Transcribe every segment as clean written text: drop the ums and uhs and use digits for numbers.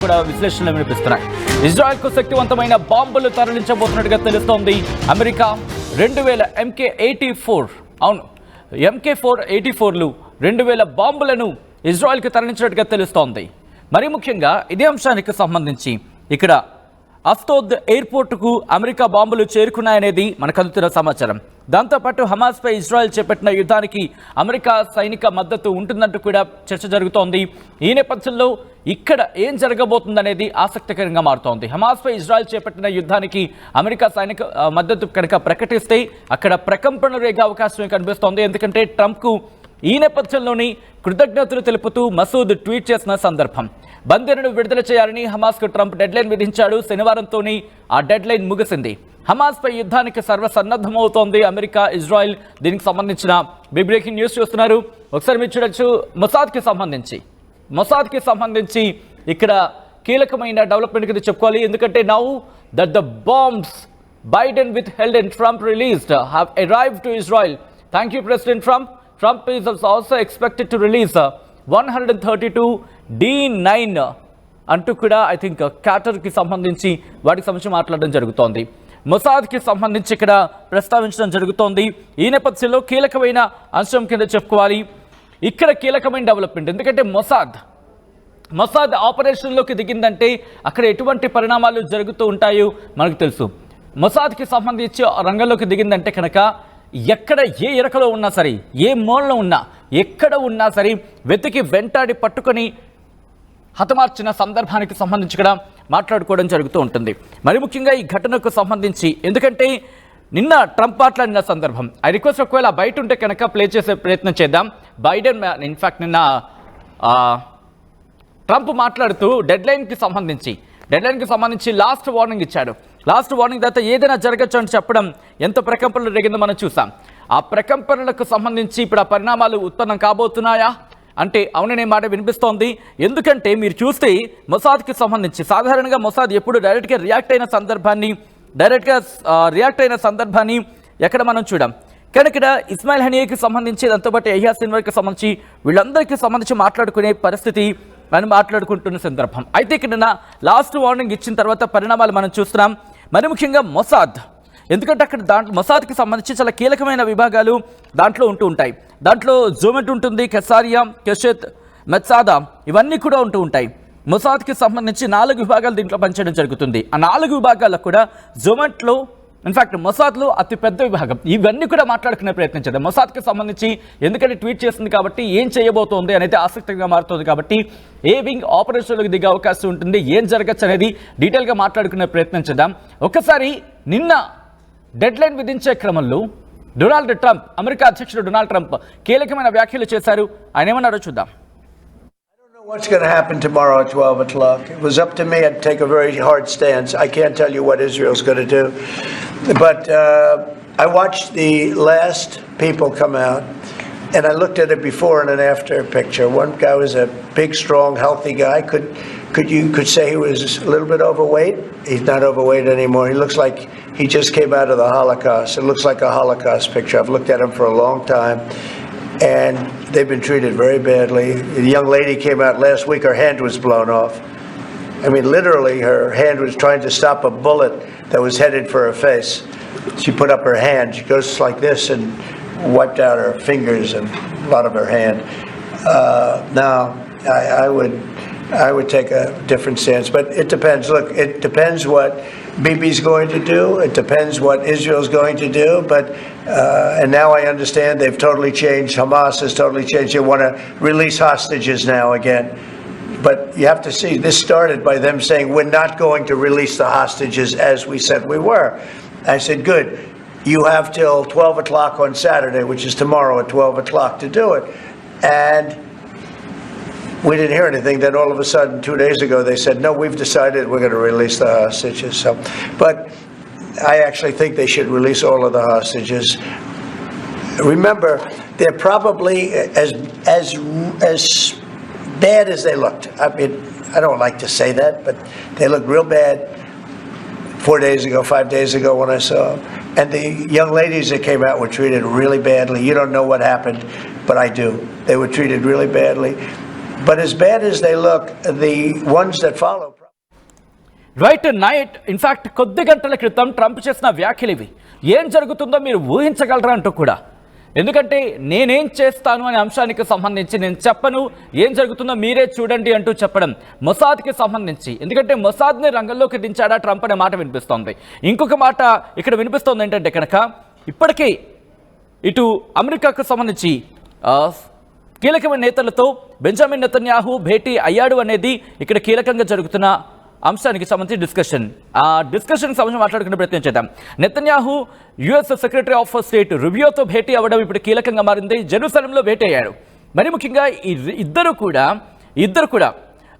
కూడా విశ్లేషణలు వినిపిస్తున్నాయి. ఇజ్రాయెల్కు శక్తివంతమైన బాంబులు తరలించబోతున్నట్టుగా తెలుస్తోంది. అమెరికా 2000 MK-84 అవును MK-84లు 2000 బాంబులను ఇజ్రాయెల్కి తరలించినట్టుగా తెలుస్తోంది. మరి ముఖ్యంగా ఇదే అంశానికి సంబంధించి ఇక్కడ అస్తోద్ ఎయిర్పోర్టుకు అమెరికా బాంబులు చేరుకున్నాయనేది మనకు అందుతున్న సమాచారం. దాంతోపాటు హమాస్పై ఇజ్రాయెల్ చేపట్టిన యుద్ధానికి అమెరికా సైనిక మద్దతు ఉంటుందంటూ కూడా చర్చ జరుగుతోంది. ఈ నేపథ్యంలో ఇక్కడ ఏం జరగబోతుందనేది ఆసక్తికరంగా మారుతోంది. హమాస్పై ఇజ్రాయెల్ చేపట్టిన యుద్ధానికి అమెరికా సైనిక మద్దతు కనుక ప్రకటిస్తే అక్కడ ప్రకంపనలు రేగే అవకాశం కనిపిస్తోంది. ఎందుకంటే ట్రంప్కు ఈ నేపథ్యంలోని కృతజ్ఞతలు తెలుపుతూ మసూద్ ట్వీట్ చేసిన సందర్భం. బందీలను విడుదల చేయాలని హమాస్కు ట్రంప్ డెడ్లైన్ విధించాడు. శనివారంతోనే ఆ డెడ్లైన్ ముగిసింది. హమాస్పై యుద్ధానికి సర్వసన్నద్ధమవుతోంది అమెరికా, ఇజ్రాయెల్. దీనికి సంబంధించిన బిగ్ బ్రేకింగ్ న్యూస్ చూస్తున్నారు. ఒకసారి మీరు చూడొచ్చు. మొసాద్కి సంబంధించి ఇక్కడ కీలకమైన డెవలప్మెంట్ కింద చెప్పుకోవాలి. ఎందుకంటే now that the bombs Biden withheld and Trump released have arrived to Israel. Thank you president Trump. Trump is also expected to release 132 D9 అంటూ కూడా ఐ థింక్ క్యాటర్కి సంబంధించి వాటికి సంబంధించి మాట్లాడడం జరుగుతోంది. మొసాద్కి సంబంధించి ఇక్కడ ప్రస్తావించడం జరుగుతోంది. ఈ నేపథ్యంలో కీలకమైన అంశం కింద చెప్పుకోవాలి. ఇక్కడ కీలకమైన డెవలప్మెంట్. ఎందుకంటే మొసాద్ ఆపరేషన్లోకి దిగిందంటే అక్కడ ఎటువంటి పరిణామాలు జరుగుతూ ఉంటాయో మనకు తెలుసు. మొసాద్కి సంబంధించి రంగంలోకి దిగిందంటే కనుక ఎక్కడ ఏ ఇరకలో ఉన్నా సరే, ఏ మూలలో ఉన్నా, ఎక్కడ ఉన్నా సరే వెతికి వెంటాడి పట్టుకొని హతమార్చిన సందర్భానికి సంబంధించి కూడా మాట్లాడుకోవడం జరుగుతూ ఉంటుంది. మరి ముఖ్యంగా ఈ ఘటనకు సంబంధించి ఎందుకంటే నిన్న ట్రంప్ మాట్లాడిన సందర్భం ఐ రిక్వెస్ట్ ఒకవేళ బయట ఉంటే కనుక ప్లే చేసే ప్రయత్నం చేద్దాం. బైడెన్ ఇన్ఫ్యాక్ట్ నిన్న ట్రంప్ మాట్లాడుతూ డెడ్లైన్కి సంబంధించి లాస్ట్ వార్నింగ్ ఇచ్చాడు. లాస్ట్ వార్నింగ్ తర్వాత ఏదైనా జరగచ్చు అని చెప్పడం ఎంత ప్రకంపనలు రేగిందో మనం చూసాం. ఆ ప్రకంపనలకు సంబంధించి ఇప్పుడు ఆ పరిణామాలు ఉత్పన్నం కాబోతున్నాయా అంటే అవుననే మాట వినిపిస్తోంది. ఎందుకంటే మీరు చూస్తే మొసాద్కి సంబంధించి సాధారణంగా మొసాద్ ఎప్పుడు డైరెక్ట్గా రియాక్ట్ అయిన సందర్భాన్ని ఎక్కడ మనం చూడం. కానీ ఇక్కడ ఇస్మాయిల్ హనియాకి సంబంధించి దాంతోపాటు యహ్యా సిన్వర్కి సంబంధించి వీళ్ళందరికీ సంబంధించి మాట్లాడుకునే పరిస్థితి మనం మాట్లాడుకుంటున్న సందర్భం. అయితే ఇక్కడ లాస్ట్ వార్నింగ్ ఇచ్చిన తర్వాత పరిణామాలు మనం చూస్తున్నాం. మరి ముఖ్యంగా మొసాద్, ఎందుకంటే అక్కడ మొసాద్కి సంబంధించి చాలా కీలకమైన విభాగాలు దాంట్లో ఉంటాయి. దాంట్లో జోమెట్ ఉంటుంది, కెసారియా, కెషెత్, మెత్సాదా ఇవన్నీ కూడా ఉంటాయి. మొసాద్కి సంబంధించి 4 విభాగాలు దీంట్లో పనిచేయడం జరుగుతుంది. ఆ 4 విభాగాల్లో కూడా జోమెట్లో ఇన్ఫ్యాక్ట్ మొసాద్లో అతి పెద్ద విభాగం. ఇవన్నీ కూడా మాట్లాడుకునే ప్రయత్నం చేద్దాం మొసాద్కి సంబంధించి. ఎందుకంటే ట్వీట్ చేస్తుంది కాబట్టి ఏం చేయబోతోంది అనేది ఆసక్తిగా మారుతుంది. కాబట్టి ఏ వింగ్ ఆపరేషన్లోకి దిగే అవకాశం ఉంటుంది, ఏం జరగచ్చు అనేది డీటెయిల్గా మాట్లాడుకునే ప్రయత్నం చేద్దాం. ఒక్కసారి నిన్న డెడ్లైన్ విధించే క్రమంలో అమెరికా అధ్యక్షుడు డొనాల్డ్ ట్రంప్ కీలకమైన వ్యాఖ్యలు చేశారు. ఆయన ఏమన్నారో చూద్దాం. What's going to happen tomorrow at 12 o'clock? It was up to me. I'd take a very hard stance. I can't tell you what Israel's going to do. But I watched the last people come out, and I looked at a before and an after picture. One guy was a big, strong, healthy guy. You could say he was a little bit overweight. He's not overweight anymore. He looks like he just came out of the Holocaust. It looks like a Holocaust picture. I've looked at him for a long time. And they've been treated very badly. The young lady came out last week, her hand was blown off. I mean, literally, her hand was trying to stop a bullet that was headed for her face. She put up her hand, she goes like this and wiped out her fingers and a lot of her hand. Now, I would take a different stance, but it depends. Look, it depends what Bibi's going to do. It depends what Israel's going to do. But and now I understand they've totally changed. Hamas has totally changed. They want to release hostages now again. But you have to see, this started by them saying, we're not going to release the hostages as we said we were. I said, good. You have till 12 o'clock on Saturday, which is tomorrow at 12 o'clock to do it. And we didn't hear anything. Then all of a sudden, 2 days ago, they said, no, we've decided we're going to release the hostages. So, but I actually think they should release all of the hostages. Remember, they're probably as bad as they looked. I mean, I don't like to say that, but they looked real bad 4 days ago, 5 days ago when I saw them. And the young ladies that came out were treated really badly. You don't know what happened, but I do. They were treated really badly. But as bad as they look, the ones that follow. Right night in fact కొద్ది గంటల క్రితం Trump చేసిన వ్యాఖ్యలు ఇవి. ఏం జరుగుతుందో మీరు ఊహించగలరా అంటూ కూడా. ఎందుకంటే నేనేం చేస్తాను అనే అంశానికి సంబంధించి నేను చెప్పను, ఏం జరుగుతుందో మీరే చూడండి అంటూ చెప్పడం మొసాద్కి సంబంధించి. ఎందుకంటే మొసాద్ని రంగంలోకి దించాడా ట్రంప్ అనే మాట వినిపిస్తోంది. ఇంకొక మాట ఇక్కడ వినిపిస్తోంది ఏంటంటే కనుక ఇప్పటికే ఇటు అమెరికాకు సంబంధించి కీలకమైన నేతలతో బెంజమిన్ నెతన్యాహు భేటీ అయ్యాడు అనేది ఇక్కడ కీలకంగా జరుగుతున్న అంశానికి సంబంధించి డిస్కషన్. ఆ డిస్కషన్ సంబంధించి మాట్లాడుకునే ప్రయత్నం చేద్దాం. Netanyahu US secretary of state రుబియోతో భేటీ అవ్వడం ఇప్పుడు కీలకంగా మారింది. జెరూసలంలో భేటీ అయ్యాడు. మరి ముఖ్యంగా ఈ ఇద్దరు కూడా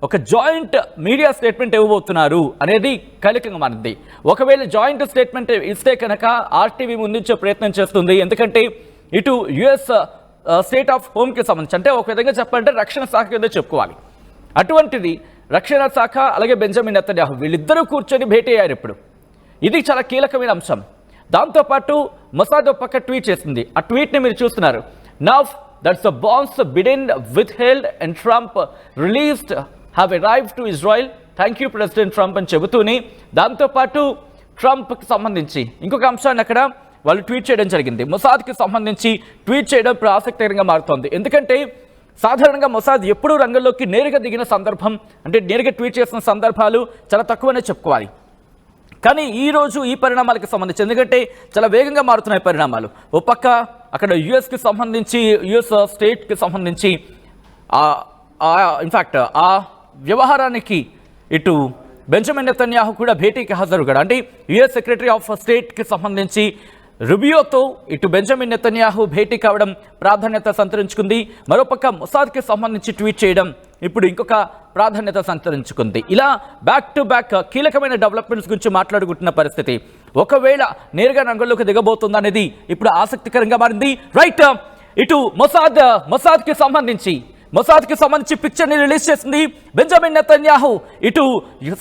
ఒక జాయింట్ మీడియా స్టేట్మెంట్ ఇవ్వబోతున్నారు అనేది కీలకంగా మారింది. ఒకవేళ జాయింట్ స్టేట్మెంట్ ఇస్తే కనుక ఆర్టీవీ ముందుంచే ప్రయత్నం చేస్తుంది. ఎందుకంటే ఇటు యుఎస్ స్టేట్ ఆఫ్ హోమ్కి సంబంధించి, అంటే ఒక విధంగా చెప్పాలంటే రక్షణ శాఖ కింద చెప్పుకోవాలి. అటువంటిది రక్షణ శాఖ అలాగే బెంజమిన్ నెతన్యాహు వీళ్ళిద్దరూ కూర్చొని భేటీ అయ్యారు ఇప్పుడు. ఇది చాలా కీలకమైన అంశం. దాంతోపాటు మొసాద్ ఒక పక్క ట్వీట్ చేసింది. ఆ ట్వీట్ని మీరు చూస్తున్నారు. Now that's the bombs Biden withheld and Trump released have arrived to Israel. Thank you president Trump అని చెబుతూనే దాంతోపాటు ట్రంప్కి సంబంధించి ఇంకొక అంశాన్ని అక్కడ వాళ్ళు ట్వీట్ చేయడం జరిగింది. మొసాద్కి సంబంధించి ట్వీట్ చేయడం ఇప్పుడు ఆసక్తికరంగా మారుతోంది. ఎందుకంటే సాధారణంగా మొసాద్ ఎప్పుడూ రంగంలోకి నేరుగా దిగిన సందర్భం, అంటే నేరుగా ట్వీట్ చేసిన సందర్భాలు చాలా తక్కువనే చెప్పుకోవాలి. కానీ ఈరోజు ఈ పరిణామాలకు సంబంధించి, ఎందుకంటే చాలా వేగంగా మారుతున్నాయి పరిణామాలు. ఓ పక్క అక్కడ యుఎస్కి సంబంధించి యుఎస్ స్టేట్కి సంబంధించి ఇన్ఫ్యాక్ట్ ఆ వ్యవహారానికి ఇటు బెంజమిన్ నెతన్యాహు కూడా భేటీకి హాజరుగాడు. అంటే యుఎస్ సెక్రటరీ ఆఫ్ స్టేట్కి సంబంధించి రుబియోతో ఇటు బెంజమిన్ నెతన్యాహు భేటీ కావడం ప్రాధాన్యత సంతరించుకుంది. మరోపక్క మొసాద్కి సంబంధించి ట్వీట్ చేయడం ఇప్పుడు ఇంకొక ప్రాధాన్యత సంతరించుకుంది. ఇలా బ్యాక్ టు బ్యాక్ కీలకమైన డెవలప్మెంట్స్ గురించి మాట్లాడుకుంటున్న పరిస్థితి. ఒకవేళ నేరుగా రంగంలోకి దిగబోతుందా అనేది ఇప్పుడు ఆసక్తికరంగా మారింది. రైట్, ఇటు మొసాద్కి సంబంధించి పిక్చర్ని రిలీజ్ చేసింది బెంజమిన్ నెతన్యాహు. ఇటు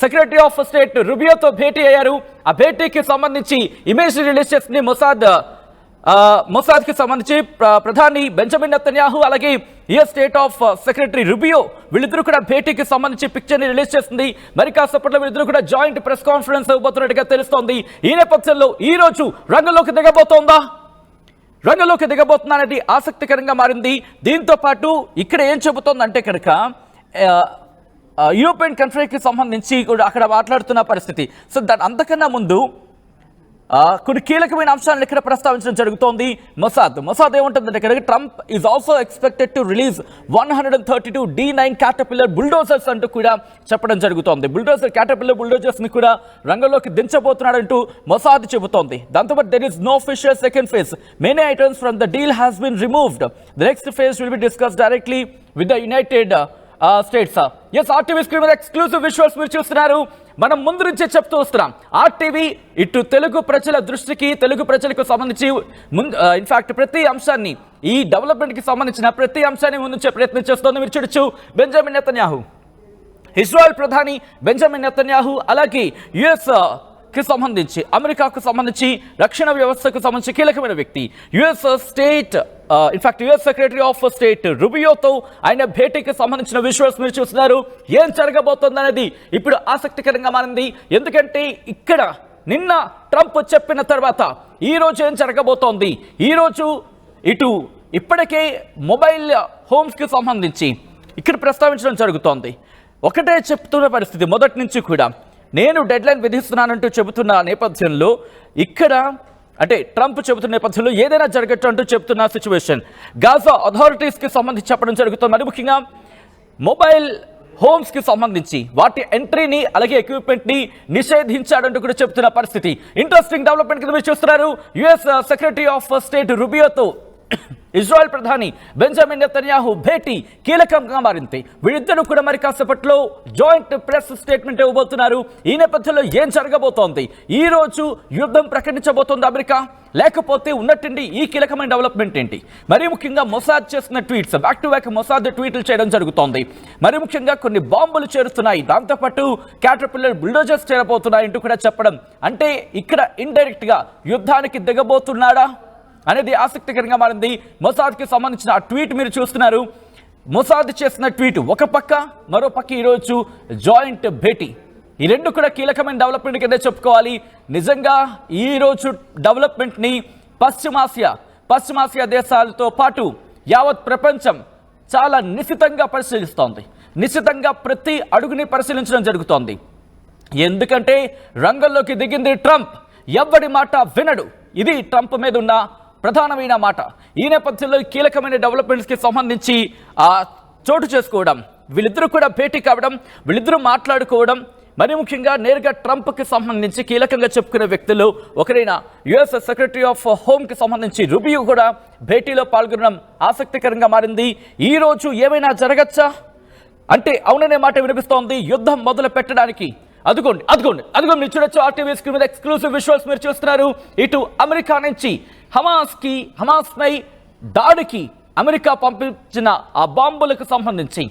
సెక్రటరీ ఆఫ్ స్టేట్ రుబియోతో భేటీ అయ్యారు. ఆ భేటీకి సంబంధించి ఇమేజ్ రిలీజ్ చేసింది మొసాద్కి సంబంధించి ప్రధాని బెంజమిన్ నెతన్యాహు అలాగే US state of secretary Rubio వీళ్ళిద్దరూ కూడా భేటీకి సంబంధించి పిక్చర్ని రిలీజ్ చేసింది. మరి కాసేపట్లో వీళ్ళిద్దరూ కూడా జాయింట్ ప్రెస్ కాన్ఫరెన్స్ ఇవ్వబోతున్నట్టుగా తెలుస్తోంది. ఈ నేపథ్యంలో ఈ రోజు రంగంలోకి దిగబోతుందా అనేది ఆసక్తికరంగా మారింది. దీంతో పాటు ఇక్కడ ఏం చెబుతోందంటే కనుక యూరోపియన్ కంట్రీకి సంబంధించి కూడా అక్కడ మాట్లాడుతున్న పరిస్థితి. సో అంతకన్నా ముందు కొన్ని కీలకమైన అంశాలను ఇక్కడ ప్రస్తావించడం జరుగుతోంది. మొసాద్ ఏముంటుందంటే కనుక Trump is also expected to release 132 D9 caterpillar bulldozers అంటూ కూడా చెప్పడం జరుగుతోంది. క్యాటర్పిల్లర్ బుల్డోజర్స్ ని కూడా రంగంలోకి దించబోతున్నాడంటూ మొసాద్ చెబుతోంది. దాంతోపాటు there is no official second phase. Many items from the deal has been removed. The next phase will be discuss directly with the United States. Yes, RTV screen మీద exclusive visuals మీరు చూస్తున్నారు. మనం ముందు నుంచే చెప్తూ వస్తున్నాం, ఆర్టీవీ ఇటు తెలుగు ప్రజల దృష్టికి, తెలుగు ప్రజలకు సంబంధించి ఇన్ఫాక్ట్ ప్రతి అంశాన్ని, ఈ డెవలప్మెంట్కి సంబంధించిన ప్రతి అంశాన్ని ముందుంచే ప్రయత్నం చేస్తోంది. మీరు చూడొచ్చు బెంజమిన్ నెతన్యాహు, ఇజ్రాయెల్ ప్రధాని బెంజమిన్ నెతన్యాహు, అలాగే యుఎస్ కి సంబంధించి, అమెరికాకు సంబంధించి, రక్షణ వ్యవస్థకు సంబంధించి కీలకమైన వ్యక్తి యుఎస్ సెక్రటరీ ఆఫ్ స్టేట్ రుబియోతో ఆయన భేటీకి సంబంధించిన విజువల్స్ మీరు చూస్తున్నారు. ఏం జరగబోతోంది అనేది ఇప్పుడు ఆసక్తికరంగా మారింది. ఎందుకంటే ఇక్కడ నిన్న ట్రంప్ చెప్పిన తర్వాత ఈ రోజు ఏం జరగబోతోంది. ఈ రోజు ఇటు ఇప్పటికే మొబైల్ హోమ్స్కి సంబంధించి ఇక్కడ ప్రస్తావించడం జరుగుతోంది. ఒకటే చెప్తున్న పరిస్థితి మొదటి నుంచి కూడా, నేను డెడ్ లైన్ విధిస్తున్నానంటూ చెబుతున్న నేపథ్యంలో ఇక్కడ, అంటే ట్రంప్ చెబుతున్న నేపథ్యంలో ఏదైనా జరగచ్చు అంటూ చెబుతున్న సిచ్యువేషన్. గాజా అథారిటీస్కి సంబంధించి చెప్పడం జరుగుతుంది. మరి ముఖ్యంగా మొబైల్ హోమ్స్కి సంబంధించి వాటి ఎంట్రీని అలాగే ఎక్విప్మెంట్ని నిషేధించాడంటూ కూడా చెబుతున్న పరిస్థితి. ఇంట్రెస్టింగ్ డెవలప్మెంట్ కింద మీరు చూస్తున్నారు. యుఎస్ సెక్రటరీ ఆఫ్ స్టేట్ రుబియోతో ఇజ్రాయెల్ ప్రధాని బెంజమిన్ నెతన్యాహు భేటీ కీలకంగా మారింది. వీళ్ళిద్దరూ కూడా మరి కాసేపట్లో జాయింట్ ప్రెస్ స్టేట్మెంట్ ఇవ్వబోతున్నారు. ఈ నేపథ్యంలో ఏం జరగబోతోంది? ఈ రోజు యుద్ధం ప్రకటించబోతోంది అమెరికా, లేకపోతే ఉన్నట్టుండి ఈ కీలకమైన డెవలప్మెంట్ ఏంటి? మరీ ముఖ్యంగా మొసాద్ చేస్తున్న tweets, back to back Mossad ట్వీట్లు చేయడం జరుగుతోంది. మరి ముఖ్యంగా కొన్ని బాంబులు చేరుతున్నాయి, దాంతోపాటు క్యాటర్పిల్లర్ బుల్డోజర్స్ చేరబోతున్నాయి అంటూ కూడా చెప్పడం, అంటే ఇక్కడ ఇండైరెక్ట్ గా యుద్ధానికి దిగబోతున్నాడా అనేది ఆసక్తికరంగా మారింది. మొసాద్కి సంబంధించిన ఆ ట్వీట్ మీరు చూస్తున్నారు. మొసాద్ చేసిన ట్వీట్ ఒక పక్క, మరో పక్క ఈరోజు జాయింట్ భేటీ. ఈ రెండు కూడా కీలకమైన డెవలప్మెంట్ కింద చెప్పుకోవాలి. నిజంగా ఈరోజు డెవలప్మెంట్ని పశ్చిమాసియా దేశాలతో పాటు యావత్ ప్రపంచం చాలా నిశితంగా పరిశీలిస్తోంది. నిశితంగా ప్రతి అడుగుని పరిశీలించడం జరుగుతోంది. ఎందుకంటే రంగంలోకి దిగింది ట్రంప్. ఎవ్వడి మాట వినడు. ఇది ట్రంప్ మీద ఉన్న ప్రధానమైన మాట. ఈ నేపథ్యంలో కీలకమైన డెవలప్మెంట్స్కి సంబంధించి చోటు చేసుకోవడం, వీళ్ళిద్దరూ కూడా భేటీ కావడం, వీళ్ళిద్దరూ మాట్లాడుకోవడం, మరి ముఖ్యంగా నేరుగా ట్రంప్కి సంబంధించి కీలకంగా చెప్పుకునే వ్యక్తులు ఒకరైన యుఎస్ సెక్రటరీ ఆఫ్ హోమ్కి సంబంధించి రూబియో కూడా భేటీలో పాల్గొనడం ఆసక్తికరంగా మారింది. ఈరోజు ఏమైనా జరగచ్చా అంటే అవుననే మాట వినిపిస్తోంది. యుద్ధం మొదలు పెట్టడానికి అదిగోండి మీరు చూడొచ్చు. ఆర్టీవీ స్క్రీన్ మీద ఎక్స్క్లూసివ్ విజువల్స్ మీరు చూస్తున్నారు. ఇటు అమెరికా నుంచి హమాస్పై దాడికి అమెరికా పంపించిన ఆ బాంబులకు సంబంధించి,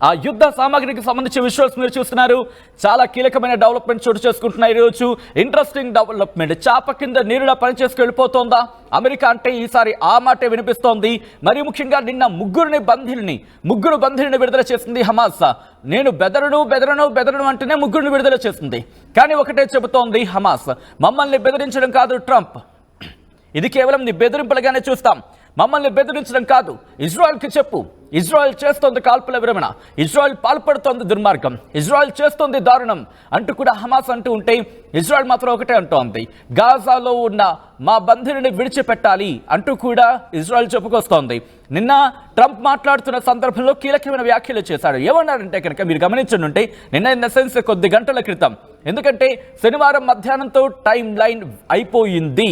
ఆ యుద్ధ సామాగ్రికి సంబంధించి విజువల్స్ మీరు చూస్తున్నారు. చాలా కీలకమైన డెవలప్మెంట్ చోటు చేసుకుంటున్నాయి ఈరోజు. Interesting development. చాప కింద నీరులా పనిచేసుకు వెళ్ళిపోతోందా అమెరికా అంటే ఈసారి ఆ మాటే వినిపిస్తోంది. మరి ముఖ్యంగా నిన్న ముగ్గురు బంధీలని విడుదల చేసింది హమాస్. నేను బెదరను అంటేనే ముగ్గురిని విడుదల చేసింది. కానీ ఒకటే చెబుతోంది హమాస్, మమ్మల్ని బెదిరించడం కాదు ట్రంప్, ఇది కేవలం నీ బెదిరింపులుగానే చూస్తాం, మమ్మల్ని బెదిరించడం కాదు. ఇజ్రాయెల్కి చెప్పు, ఇజ్రాయెల్ చేస్తోంది కాల్పుల విరమణ, ఇజ్రాయెల్ పాల్పడుతోంది దుర్మార్గం, ఇజ్రాయెల్ చేస్తోంది దారుణం అంటూ కూడా హమాస్ అంటూ ఉంటే, ఇజ్రాయెల్ మాత్రం ఒకటే అంటోంది, గాజాలో ఉన్న మా బంధువుని విడిచిపెట్టాలి అంటూ కూడా ఇజ్రాయెల్ చెప్పుకొస్తోంది. నిన్న ట్రంప్ మాట్లాడుతున్న సందర్భంలో కీలకమైన వ్యాఖ్యలు చేశాడు. ఏమన్నాడంటే కనుక మీరు గమనించనుంటే, నిన్న ఇన్ ద సెన్స్ కొద్ది గంటల క్రితం, ఎందుకంటే శనివారం మధ్యాహ్నంతో టైం లైన్ అయిపోయింది.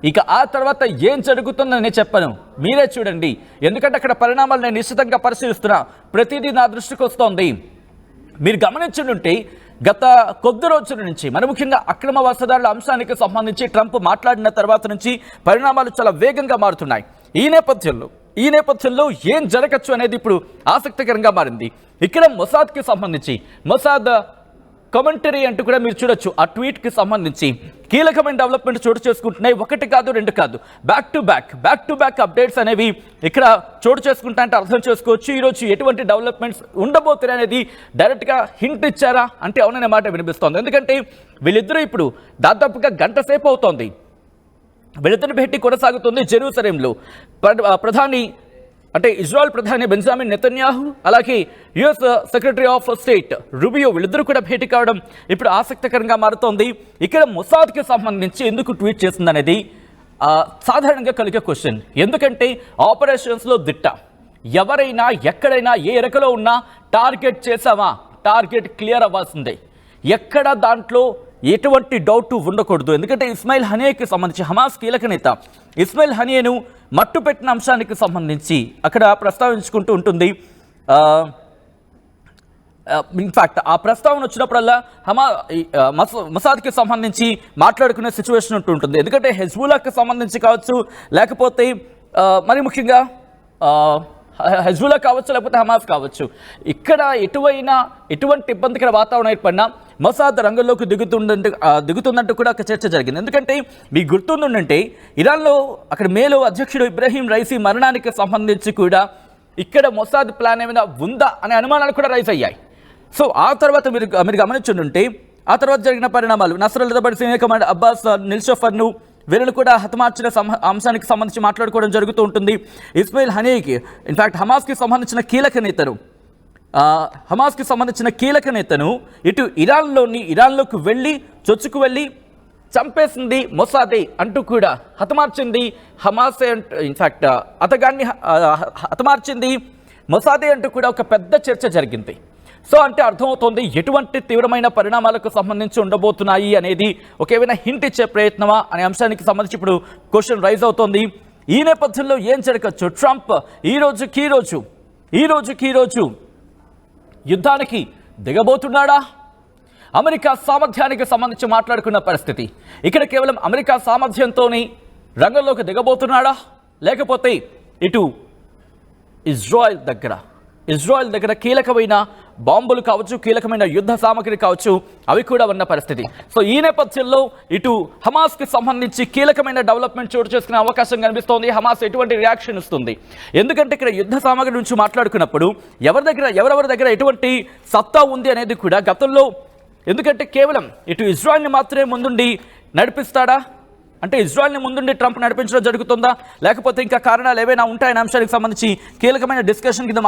ఇక ఆ తర్వాత ఏం జరుగుతుందని నేను చెప్పను, మీరే చూడండి. ఎందుకంటే అక్కడ పరిణామాలు నేను నిశ్చితంగా పరిశీలిస్తున్నా, ప్రతిదీ నా దృష్టికి వస్తోంది. మీరు గమనించుంటే గత కొద్ది రోజుల నుంచి, మరి ముఖ్యంగా అక్రమ వలసదారుల అంశానికి సంబంధించి ట్రంప్ మాట్లాడిన తర్వాత నుంచి పరిణామాలు చాలా వేగంగా మారుతున్నాయి. ఈ నేపథ్యంలో ఏం జరగచ్చు అనేది ఇప్పుడు ఆసక్తికరంగా మారింది. ఇక్కడ మొసాద్కి సంబంధించి మొసాద్ కమెంటరీ అంటూ కూడా మీరు చూడొచ్చు. ఆ ట్వీట్కి సంబంధించి కీలకమైన డెవలప్మెంట్ చోటు చేసుకుంటున్నాయి. ఒకటి కాదు, రెండు కాదు, బ్యాక్ టు బ్యాక్ అప్డేట్స్ అనేవి ఇక్కడ చోటు చేసుకుంటా అంటే అర్థం చేసుకోవచ్చు. ఈరోజు ఎటువంటి డెవలప్మెంట్స్ ఉండబోతున్నాయి అనేది డైరెక్ట్గా హింట్ ఇచ్చారా అంటే అవుననే మాట వినిపిస్తోంది. ఎందుకంటే వీళ్ళిద్దరూ ఇప్పుడు దాదాపుగా గంట సేపు అవుతోంది, వీళ్ళిద్దరి భేటీ కొనసాగుతుంది. జెరూసలేంలో ప్రధాని అంటే ఇజ్రాయెల్ ప్రధాని బెంజామిన్ నెతన్యాహు, అలాగే US secretary of state Rubio, వీళ్ళిద్దరూ కూడా భేటీ కావడం ఇప్పుడు ఆసక్తికరంగా మారుతోంది. ఇక్కడ మొసాద్కి సంబంధించి ఎందుకు ట్వీట్ చేసిందనేది సాధారణంగా కలిగే క్వశ్చన్. ఎందుకంటే ఆపరేషన్స్లో దిట్ట, ఎవరైనా ఎక్కడైనా ఏ ఎరకలో ఉన్నా టార్గెట్ చేసామా, టార్గెట్ క్లియర్ అవ్వాల్సిందే, ఎక్కడ దాంట్లో ఎటువంటి డౌట్ ఉండకూడదు. ఎందుకంటే ఇస్మాయిల్ హనియాకి సంబంధించి హమాస్ కీలక నేత ఇస్మాయిల్ హనియాను మట్టు పెట్టిన అంశానికి సంబంధించి అక్కడ ప్రస్తావించుకుంటూ ఉంటుంది. ఇన్ఫ్యాక్ట్ ఆ ప్రస్తావన వచ్చినప్పుడల్లా మొసాద్కి సంబంధించి మాట్లాడుకునే సిచ్యువేషన్ ఉంటుంది. ఎందుకంటే హెజ్బుల్లాకి సంబంధించి కావచ్చు, లేకపోతే మరి ముఖ్యంగా హెజ్బుల్లా కావచ్చు, లేకపోతే హమాస్ కావచ్చు, ఇక్కడ ఎటువంటి ఇబ్బందికర వాతావరణం ఏర్పడినా మొసాద్ రంగంలోకి దిగుతుందంటూ కూడా ఒక చర్చ జరిగింది. ఎందుకంటే మీకు గుర్తుందంటే ఇరాన్లో అక్కడ మేలో అధ్యక్షుడు ఇబ్రాహీం రైసీ మరణానికి సంబంధించి కూడా ఇక్కడ మొసాద్ ప్లాన్ ఏమైనా ఉందా అనే అనుమానాలు కూడా రైజ్ అయ్యాయి. సో ఆ తర్వాత మీరు గమనించుంటే ఆ తర్వాత జరిగిన పరిణామాలు, నస్రల్లా సీనియర్ కమాండర్ అబ్బాస్ నిల్షఫర్ను వీళ్ళను కూడా హతమార్చిన అంశానికి సంబంధించి మాట్లాడుకోవడం జరుగుతూ ఉంటుంది. ఇస్మాయిల్ హనీకి ఇన్ఫ్యాక్ట్ హమాస్కి సంబంధించిన కీలక నేతను ఇటు ఇరాన్లోకి చొచ్చుకు వెళ్ళి చంపేసింది మొసాదే అంటూ కూడా హతమార్చింది హమాసే, ఇన్ఫ్యాక్ట్ అతగాన్ని హతమార్చింది మొసాదే అంటూ కూడా ఒక పెద్ద చర్చ జరిగింది. సో అంటే అర్థమవుతోంది ఎటువంటి తీవ్రమైన పరిణామాలకు సంబంధించి ఉండబోతున్నాయి అనేది ఒకేమైనా హింట్ ఇచ్చే ప్రయత్నమా అనే అంశానికి సంబంధించి ఇప్పుడు క్వశ్చన్ రైజ్ అవుతోంది. ఈ నేపథ్యంలో ఏం జరగచ్చు, ట్రంప్ ఈ రోజుకి యుద్ధానికి దిగబోతున్నాడా, అమెరికా సామర్థ్యానికి సంబంధించి మాట్లాడుకున్న పరిస్థితి, ఇక్కడ కేవలం అమెరికా సామర్థ్యంతోనే రంగంలోకి దిగబోతున్నాడా, లేకపోతే ఇటు ఇజ్రాయెల్ దగ్గర కీలకమైన బాంబులు కావచ్చు, కీలకమైన యుద్ధ సామగ్రి కావచ్చు, అవి కూడా ఉన్న పరిస్థితి. సో ఈ నేపథ్యంలో ఇటు హమాస్కి సంబంధించి కీలకమైన డెవలప్మెంట్ చోటు చేసుకునే అవకాశం కనిపిస్తోంది. హమాస్ ఎటువంటి రియాక్షన్ ఇస్తుంది? ఎందుకంటే ఇక్కడ యుద్ధ సామగ్రి నుంచి మాట్లాడుకున్నప్పుడు ఎవరెవరి దగ్గర ఎటువంటి సత్తా ఉంది అనేది కూడా గతంలో, ఎందుకంటే కేవలం ఇటు ఇజ్రాయెల్ని మాత్రమే ముందుండి నడిపిస్తాడా అంటే ఇజ్రాయెల్ని ముందుండి ట్రంప్ నడిపించడం జరుగుతుందా, లేకపోతే ఇంకా కారణాలు ఏవైనా ఉంటాయనే అంశానికి సంబంధించి కీలకమైన డిస్కషన్ కింద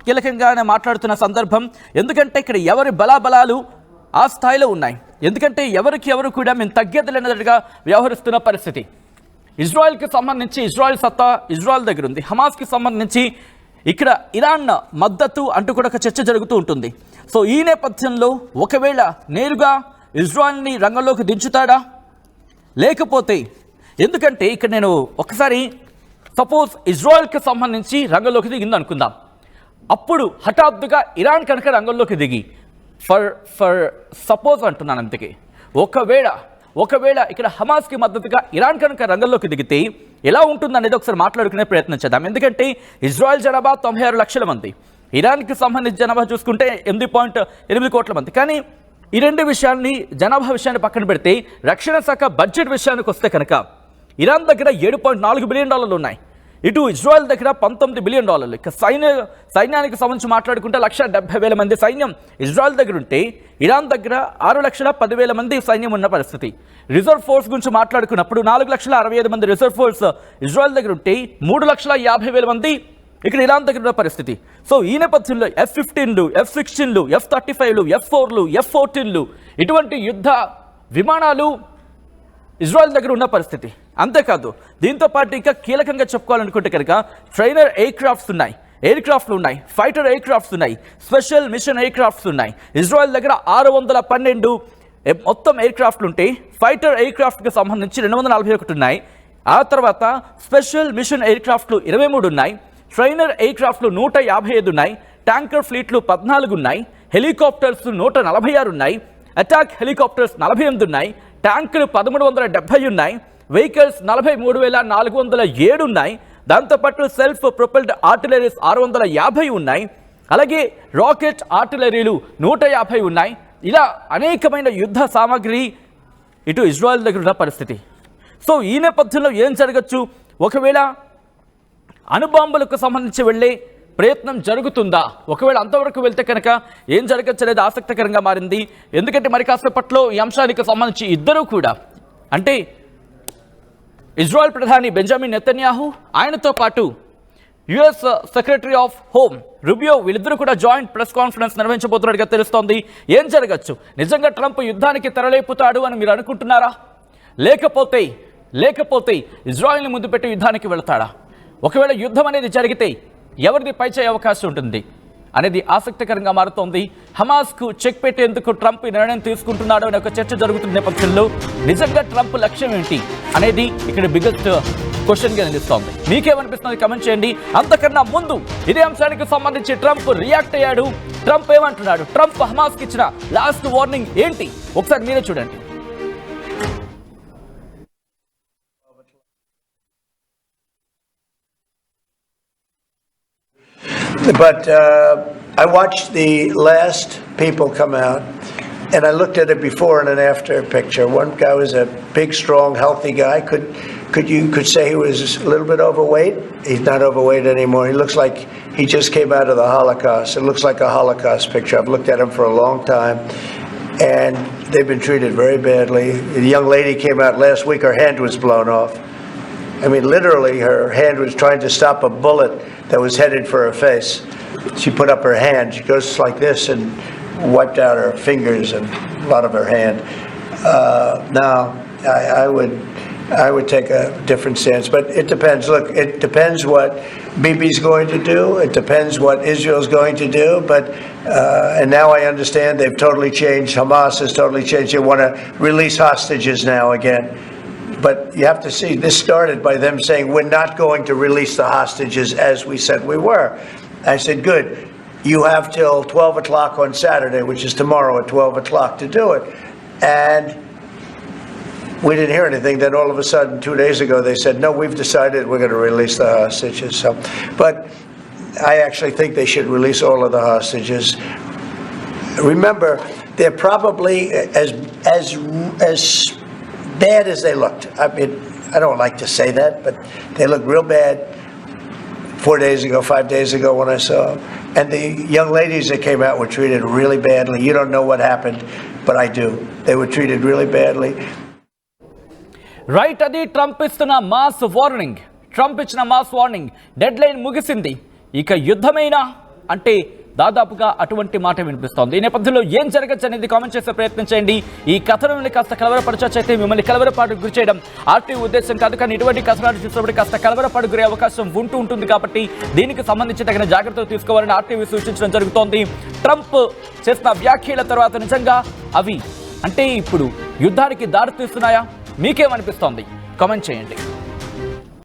కీలకంగానే మాట్లాడుతున్న సందర్భం. ఎందుకంటే ఇక్కడ ఎవరి బలాబలాలు ఆ స్థాయిలో ఉన్నాయి. ఎందుకంటే ఎవరికి ఎవరు కూడా మేము తగ్గేది లేనట్టుగా వ్యవహరిస్తున్న పరిస్థితి. ఇజ్రాయెల్కి సంబంధించి ఇజ్రాయెల్ సత్తా ఇజ్రాయెల్ దగ్గర ఉంది. హమాస్కి సంబంధించి ఇక్కడ ఇరాన్ మద్దతు అంటూ కూడా ఒక చర్చ జరుగుతూ ఉంటుంది. సో ఈ నేపథ్యంలో ఒకవేళ నేరుగా ఇజ్రాయెల్ని రంగంలోకి దించుతాడా, లేకపోతే ఎందుకంటే ఇక్కడ నేను ఒకసారి సపోజ్ ఇజ్రాయెల్కి సంబంధించి రంగంలోకి దిగింది అనుకుందాం. అప్పుడు హఠాత్తుగా ఇరాన్ కనుక రంగంలోకి దిగి ఫర్ సపోజ్ అంటున్నాను అంతకే, ఒకవేళ ఇక్కడ హమాస్కి మద్దతుగా ఇరాన్ కనుక రంగంలోకి దిగితే ఎలా ఉంటుంది అనేది ఒకసారి మాట్లాడుకునే ప్రయత్నం చేద్దాం. ఎందుకంటే ఇజ్రాయెల్ జనాభా 96 లక్షల మంది, ఇరాన్కి సంబంధించి జనాభా చూసుకుంటే 8.8 కోట్ల మంది. కానీ ఈ రెండు విషయాన్ని, జనాభా విషయాన్ని పక్కన పెడితే రక్షణ శాఖ బడ్జెట్ విషయానికి వస్తే కనుక ఇరాన్ దగ్గర $7.4 బిలియన్ ఉన్నాయి, ఇటు ఇజ్రాయెల్ దగ్గర $19 బిలియన్. ఇక సైన్యానికి సంబంధించి మాట్లాడుకుంటే 1,70,000 మంది సైన్యం ఇజ్రాయెల్ దగ్గర ఉంటే ఇరాన్ దగ్గర 6,10,000 మంది సైన్యం ఉన్న పరిస్థితి. రిజర్వ్ ఫోర్స్ గురించి మాట్లాడుకున్నప్పుడు 4,65,000 మంది రిజర్వ్ ఫోర్స్ ఇజ్రాయెల్ దగ్గర ఉంటే 3,50,000 మంది ఇక్కడ ఇరాన్ దగ్గర ఉన్న పరిస్థితి. సో ఈ నేపథ్యంలో F-15లు, F-16లు, F-35లు, F-4లు, F-14లు ఇటువంటి యుద్ధ విమానాలు ఇజ్రాయెల్ దగ్గర ఉన్న పరిస్థితి. అంతేకాదు దీంతో పాటు ఇంకా కీలకంగా చెప్పుకోవాలనుకుంటే కనుక ట్రైనర్ ఎయిర్క్రాఫ్ట్స్ ఉన్నాయి, ఎయిర్క్రాఫ్ట్లు ఉన్నాయి, ఫైటర్ ఎయిర్క్రాఫ్ట్స్ ఉన్నాయి, స్పెషల్ మిషన్ ఎయిర్క్రాఫ్ట్స్ ఉన్నాయి. ఇజ్రాయెల్ దగ్గర 612 మొత్తం ఎయిర్క్రాఫ్ట్లు ఉంటే ఫైటర్ ఎయిర్క్రాఫ్ట్కి సంబంధించి 241 ఉన్నాయి. ఆ తర్వాత స్పెషల్ మిషన్ ఎయిర్క్రాఫ్ట్లు 23 ఉన్నాయి, ట్రైనర్ ఎయిర్క్రాఫ్ట్లు 155 ఉన్నాయి, ట్యాంకర్ ఫ్లీట్లు 14 ఉన్నాయి, హెలికాప్టర్స్ 146 ఉన్నాయి, అటాక్ హెలికాప్టర్స్ 48 ఉన్నాయి, ట్యాంకులు 1370 ఉన్నాయి, వెహికల్స్ 43,407 ఉన్నాయి. దాంతోపాటు సెల్ఫ్ ప్రొపెల్డ్ ఆర్టిలరీస్ 650 ఉన్నాయి, అలాగే రాకెట్ ఆర్టిలరీలు 150 ఉన్నాయి. ఇలా అనేకమైన యుద్ధ సామాగ్రి ఇటు ఇజ్రాయెల్ దగ్గర ఉన్న పరిస్థితి. సో ఈ నేపథ్యంలో ఏం జరగచ్చు? ఒకవేళ అణుబాంబులకు సంబంధించి వెళ్ళే ప్రయత్నం జరుగుతుందా? ఒకవేళ అంతవరకు వెళ్తే కనుక ఏం జరగచ్చు అనేది ఆసక్తికరంగా మారింది. ఎందుకంటే మరి కాసేపట్లో ఈ అంశానికి సంబంధించి ఇద్దరూ కూడా, అంటే ఇజ్రాయెల్ ప్రధాని బెంజమిన్ నెతన్యాహు, ఆయనతో పాటు US secretary of home Rubio, వీళ్ళిద్దరూ కూడా జాయింట్ ప్రెస్ కాన్ఫరెన్స్ నిర్వహించబోతున్నట్టుగా తెలుస్తోంది. ఏం జరగచ్చు? నిజంగా ట్రంప్ యుద్ధానికి తెరలేపుతాడు అని మీరు అనుకుంటున్నారా? లేకపోతే ఇజ్రాయెల్ని ముందు పెట్టి యుద్ధానికి వెళతాడా? ఒకవేళ యుద్ధం అనేది జరిగితే ఎవరిది పైచేయ అవకాశం ఉంటుంది అనేది ఆసక్తికరంగా మారుతోంది. హమాస్కు చెక్ పెట్టేందుకు ట్రంప్ ఈ నిర్ణయం తీసుకుంటున్నాడు అనే ఒక చర్చ జరుగుతున్న నేపథ్యంలో నిజంగా ట్రంప్ లక్ష్యం ఏంటి అనేది ఇక్కడ బిగ్గెస్ట్ క్వశ్చన్గా నిలుస్తోంది. మీకేమనిపిస్తుంది కమెంట్ చేయండి. అంతకన్నా ముందు ఇదే అంశానికి సంబంధించి ట్రంప్ రియాక్ట్ అయ్యాడు. ట్రంప్ ఏమంటున్నాడు? ట్రంప్ హమాస్కి ఇచ్చిన లాస్ట్ వార్నింగ్ ఏంటి? ఒకసారి మీరే చూడండి. But I watched the last people come out, and I looked at a before and an after picture. One guy was a big, strong, healthy guy. You could say he was a little bit overweight. He's not overweight anymore. He looks like he just came out of the Holocaust. It looks like a Holocaust picture. I've looked at him for a long time, and they've been treated very badly. The young lady came out last week. Her hand was blown off. I mean, literally, her hand was trying to stop a bullet that was headed for her face. She put up her hand. She goes like this and wiped out her fingers and a lot of her hand. Now, I would take a different stance, but it depends. Look, it depends what Bibi's going to do. It depends what Israel's going to do. But and now I understand they've totally changed. Hamas has totally changed. They want to release hostages now again. But you have to see, this started by them saying, we're not going to release the hostages as we said we were. I said, good. You have till 12 o'clock on Saturday, which is tomorrow at 12 o'clock to do it. And we didn't hear anything. Then all of a sudden, 2 days ago, they said, no, we've decided we're going to release the hostages. So, but I actually think they should release all of the hostages. remember, they're probably as bad as they looked. I mean, I don't like to say that, but they look real bad 4 days ago, 5 days ago when I saw them. And the young ladies that came out were treated really badly. You don't know what happened, but I do. They were treated really badly. Right, అది Trump ఇస్తున్న mass warning. Trump ఇచ్చిన mass warning dead line ముగిసింది, ఇక యుద్ధమైనా అంటే దాదాపుగా అటువంటి మాట వినిపిస్తోంది. ఈ నేపథ్యంలో ఏం జరగచ్చు అనేది కామెంట్ చేసే ప్రయత్నం చేయండి. ఈ కథనాన్ని కాస్త కలవరపరచైతే మిమ్మల్ని కలవరపాటుకు గురి చేయడం ఆర్టీవీ ఉద్దేశం కాదు, కానీ ఇటువంటి కథనాలు చూసినప్పుడు కాస్త కలవరపాటు గురే అవకాశం ఉంటుంది కాబట్టి దీనికి సంబంధించి తగిన జాగ్రత్తలు తీసుకోవాలని ఆర్టీవీ సూచించడం జరుగుతోంది. ట్రంప్ చేసిన వ్యాఖ్యల తర్వాత నిజంగా అవి అంటే ఇప్పుడు యుద్ధానికి దారి తీస్తున్నాయా? మీకేమనిపిస్తోంది? కామెంట్ చేయండి.